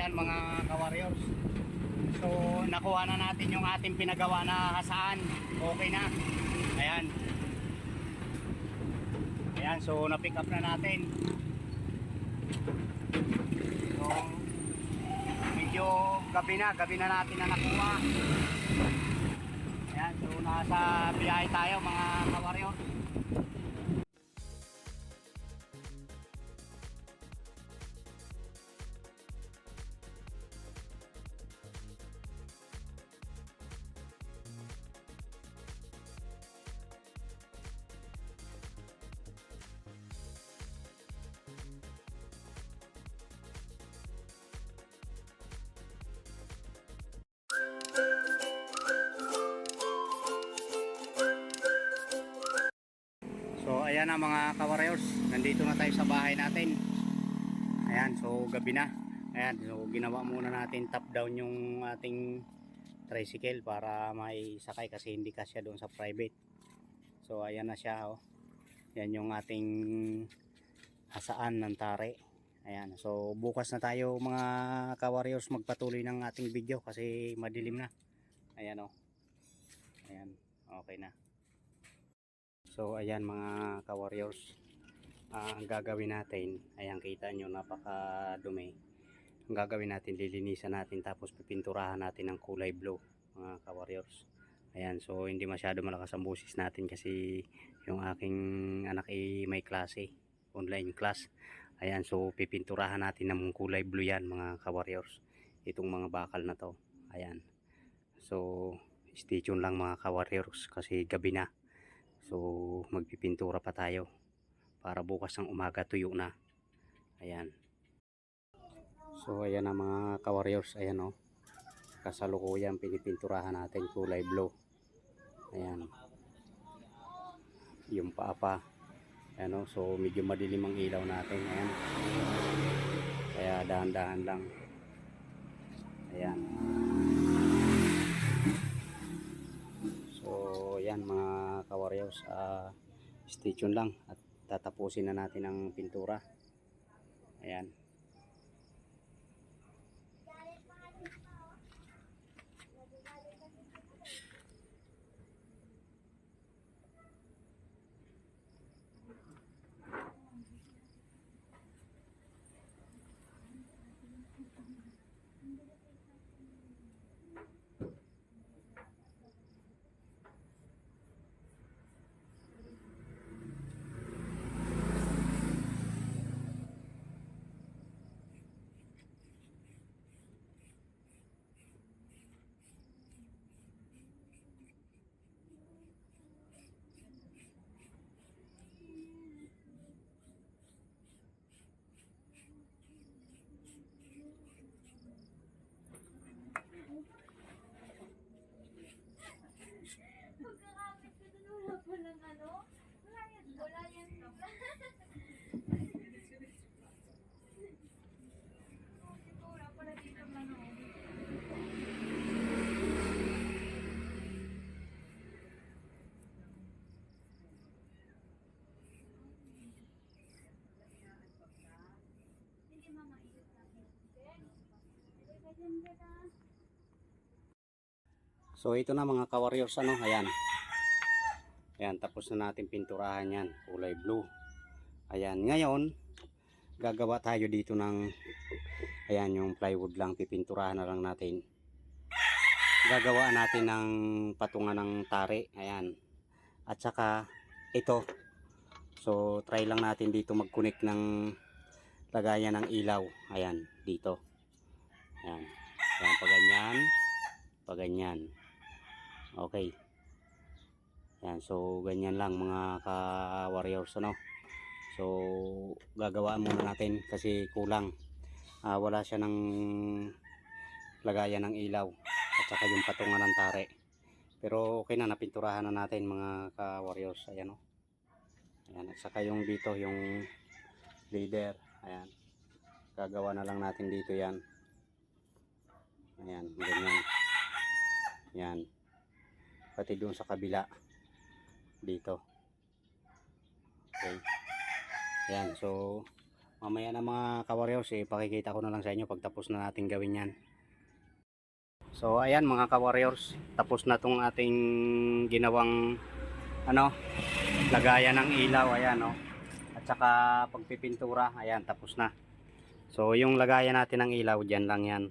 ayan mga ka-warriors. So nakuha na natin yung ating pinagawa na hasaan. Okay na. Ayan. Ayan, so na-pick up na natin. So medyo gabi na natin na nakuha. Ayan, so nasa biyahe tayo mga ka-warriors. So ayan na mga ka-warriors, nandito na tayo sa bahay natin. Ayan, so gabi na. Ayan, so ginawa muna natin top down yung ating tricycle para may sakay kasi hindi kasya doon sa private. So ayan na siya, oh. Yan yung ating hasaan ng tare. Ayan, so bukas na tayo mga ka-warriors magpatuloy ng ating video kasi madilim na. Ayan, oh. Ayan, okay na. So ayan mga ka-warriors, ang gagawin natin, ayan kita nyo napakadumi. Ang gagawin natin, lilinisan natin tapos pipinturahan natin ng kulay blue mga ka-warriors. Ayan, so hindi masyado malakas ang boses natin kasi yung aking anak ay may klase, online class. Ayan, so pipinturahan natin ng kulay blue yan mga ka-warriors, itong mga bakal na to. Ayan, so stay tuned lang mga ka-warriors kasi gabi na. So magpipintura pa tayo para bukas ng umaga tuyo na. Ayan. So ayan na mga ka-warriors, ayan, oh. Kasalukuyan pinipinturahan natin kulay blue. Ayan. Yung paa pa. Ayan, oh. So medyo madilim ang ilaw natin. Ayan. Kaya dahan-dahan lang. Ayan. So ayan mga ka-warriors, stay tuned lang at tatapusin na natin ang pintura. Ayan. Pagkakapit ko dun, wala pa ng ano. Wala yan. Wala pala dito ng ano. Hindi mama, ikot natin. So ito na mga ka-warriors, ano, ayan. Ayan, tapos na natin pinturahan yan, kulay blue. Ayan, ngayon gagawa tayo dito ng, ayan, yung plywood lang, pipinturahan na lang natin. Gagawa natin ng patungan ng tare, ayan. At saka ito. So try lang natin dito mag-connect ng lagayan ng ilaw. Ayan, dito. Ayan. Ayan, paganyan. Paganyan. Okay. Ayan, so ganyan lang mga ka-warriors, ano. So gagawaan muna natin kasi kulang. Wala siya ng lagayan ng ilaw at saka yung patungan ng tare. Pero okay na, napinturahan na natin mga ka-warriors. Ayan, oh. Ayan, at saka yung dito yung leader. Ayan. Gagawa na lang natin dito yan. Ayan, ganyan. Ayan. Pati doon sa kabila. Dito. Okay. Ayan, so Mamaya na mga ka-warriors, pakikita ko na lang sa inyo pag tapos na natin gawin yan. So ayan mga ka-warriors, tapos na tong ating ginawang lagayan ng ilaw, ayan at saka pagpipintura, ayan tapos na. So yung lagayan natin ng ilaw dyan lang yan,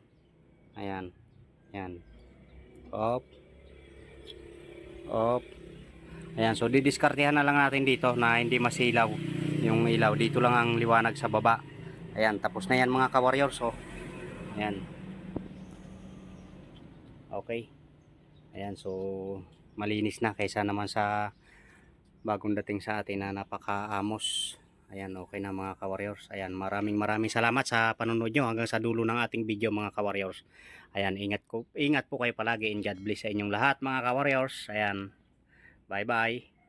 ayan, yan, off, off, ayan. So didiskartehan na lang natin dito na hindi masilaw yung ilaw, dito lang ang liwanag sa baba. Ayan, tapos na yan mga ka-warriors. So ayan, okay, ayan. So malinis na kaysa naman sa bagong dating sa atin na napakaamos. Ayan, okay na mga ka-warriors. Ayan, maraming salamat sa panonood nyo hanggang sa dulo ng ating video mga ka-warriors. Ayan, ingat po kayo palagi and God bless sa inyong lahat mga ka-warriors. Ayan, bye bye.